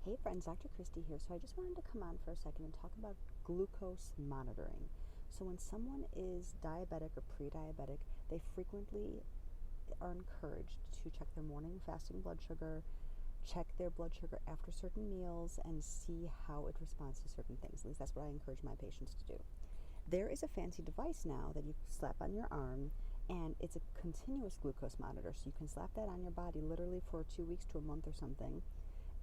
Hey friends, Dr. Christie here. So I just wanted to come on for a second and talk about glucose monitoring. So when someone is diabetic or pre-diabetic, they frequently are encouraged to check their morning fasting blood sugar, check their blood sugar after certain meals, and see how it responds to certain things. At least that's what I encourage my patients to do. There is a fancy device now that you slap on your arm, and it's a continuous glucose monitor. So you can slap that on your body literally for 2 weeks to a month or something,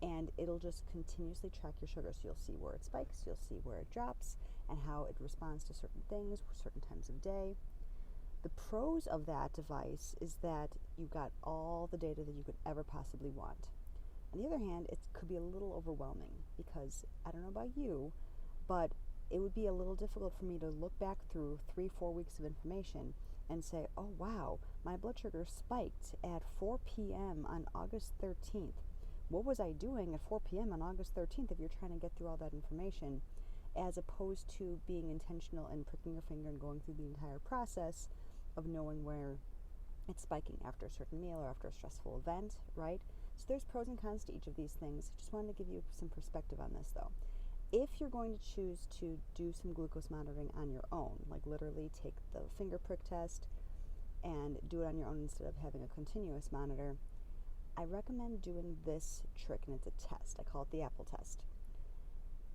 and it'll just continuously track your sugar. So you'll see where it spikes, you'll see where it drops, and how it responds to certain things, certain times of day. The pros of that device is that you've got all the data that you could ever possibly want. On the other hand, it could be a little overwhelming because I don't know about you, but it would be a little difficult for me to look back through 3-4 weeks of information and say, oh wow, my blood sugar spiked at 4 p.m. on August 13th. What was I doing at 4 p.m. on August 13th if you're trying to get through all that information, as opposed to being intentional and pricking your finger and going through the entire process of knowing where it's spiking after a certain meal or after a stressful event, right? So there's pros and cons to each of these things. Just wanted to give you some perspective on this though. If you're going to choose to do some glucose monitoring on your own, like literally take the finger prick test and do it on your own instead of having a continuous monitor, I recommend doing this trick, and it's a test. I call it the apple test.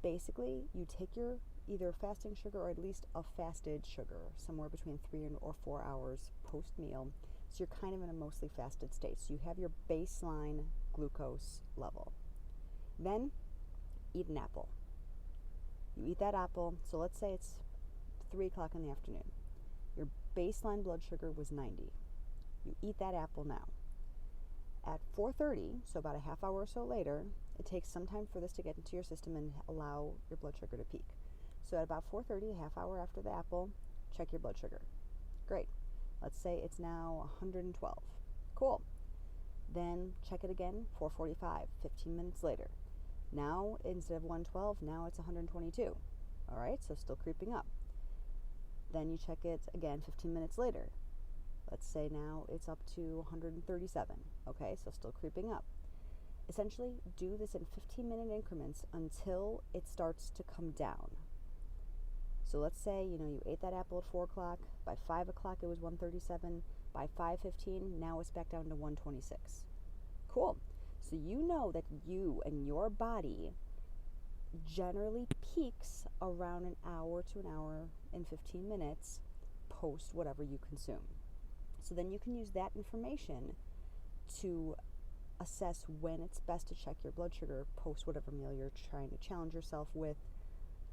Basically, you take your either fasting sugar or at least a fasted sugar, somewhere between 3 or 4 hours post-meal. So you're kind of in a mostly fasted state. So you have your baseline glucose level. Then eat an apple. You eat that apple, so let's say it's 3 o'clock in the afternoon. Your baseline blood sugar was 90. You eat that apple now. At 4:30, so about a half hour or so later, it takes some time for this to get into your system and allow your blood sugar to peak. So at about 4:30, a half hour after the apple, check your blood sugar. Great. Let's say it's now 112. Cool. Then check it again, 4:45, 15 minutes later. Now, instead of 112, now it's 122. All right, so still creeping up. Then you check it again 15 minutes later. Let's say now it's up to 137. Okay, so still creeping up. Essentially, do this in 15-minute increments until it starts to come down. So let's say, you ate that apple at 4 o'clock. By 5 o'clock, it was 137. By 5:15, now it's back down to 126. Cool. So you know that you and your body generally peaks around an hour to an hour and 15 minutes post whatever you consume. So then you can use that information to assess when it's best to check your blood sugar post whatever meal you're trying to challenge yourself with.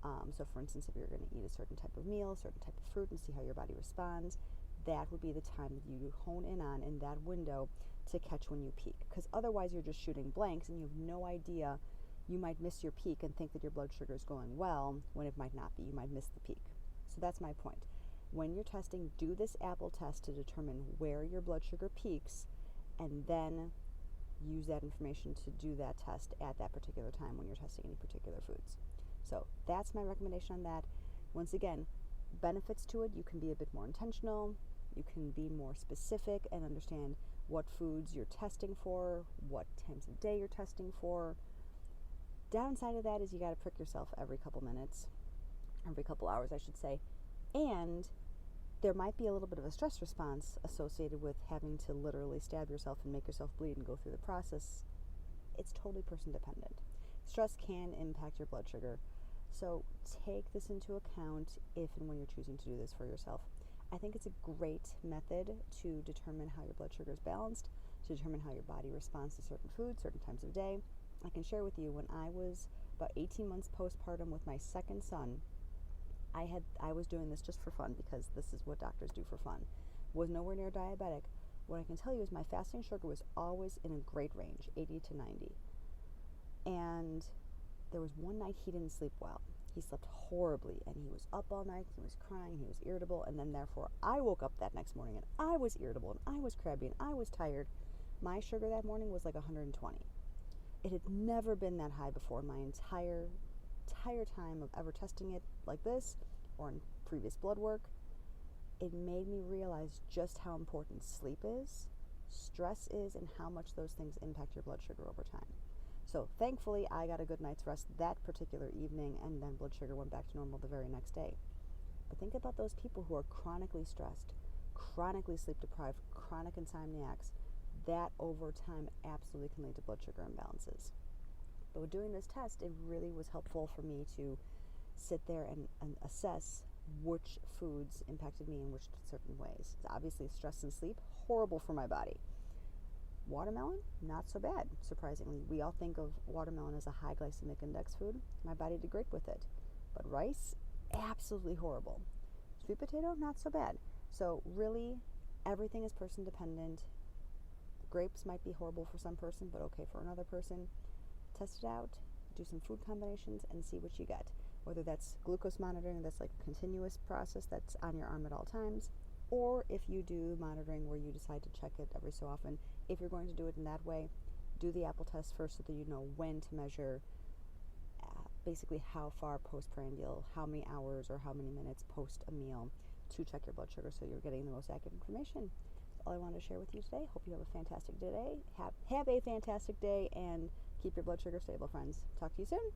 So for instance, if you're going to eat a certain type of meal, a certain type of fruit, and see how your body responds, that would be the time that you hone in on in that window to catch when you peak. Because otherwise you're just shooting blanks and you have no idea. You might miss your peak and think that your blood sugar is going well when it might not be. You might miss the peak. So that's my point. When you're testing, do this apple test to determine where your blood sugar peaks, and then use that information to do that test at that particular time when you're testing any particular foods. So that's my recommendation on that. Once again, benefits to it, you can be a bit more intentional, you can be more specific and understand what foods you're testing for, what times of day you're testing for. Downside of that is you got to prick yourself every couple hours, I should say. And there might be a little bit of a stress response associated with having to literally stab yourself and make yourself bleed and go through the process. It's totally person dependent. Stress can impact your blood sugar. So take this into account if and when you're choosing to do this for yourself. I think it's a great method to determine how your blood sugar is balanced, to determine how your body responds to certain foods, certain times of day. I can share with you, when I was about 18 months postpartum with my second son, I was doing this just for fun because this is what doctors do for fun. Was nowhere near diabetic. What I can tell you is my fasting sugar was always in a great range, 80 to 90. And there was one night he didn't sleep well. He slept horribly, and he was up all night, he was crying, he was irritable, and then therefore I woke up that next morning and I was irritable and I was crabby and I was tired. My sugar that morning was like 120. It had never been that high before in my entire time of ever testing it like this or in previous blood work. It made me realize just how important sleep is, stress is, and how much those things impact your blood sugar over time. So thankfully, I got a good night's rest that particular evening, and then blood sugar went back to normal the very next day. But think about those people who are chronically stressed, chronically sleep deprived, chronic insomniacs. That over time absolutely can lead to blood sugar imbalances. But with doing this test, it really was helpful for me to sit there and assess which foods impacted me in which certain ways. Obviously, stress and sleep, horrible for my body. Watermelon, not so bad, surprisingly. We all think of watermelon as a high glycemic index food. My body did great with it. But rice, absolutely horrible. Sweet potato, not so bad. So really, everything is person dependent. Grapes might be horrible for some person, but okay for another person. Test it out, do some food combinations, and see what you get. Whether that's glucose monitoring, that's like a continuous process that's on your arm at all times, or if you do monitoring where you decide to check it every so often. If you're going to do it in that way, do the Apple test first so that you know when to measure basically how far postprandial, how many hours or how many minutes post a meal to check your blood sugar so you're getting the most accurate information. That's all I wanted to share with you today. Hope you have a fantastic day. Have a fantastic day, and keep your blood sugar stable, friends. Talk to you soon.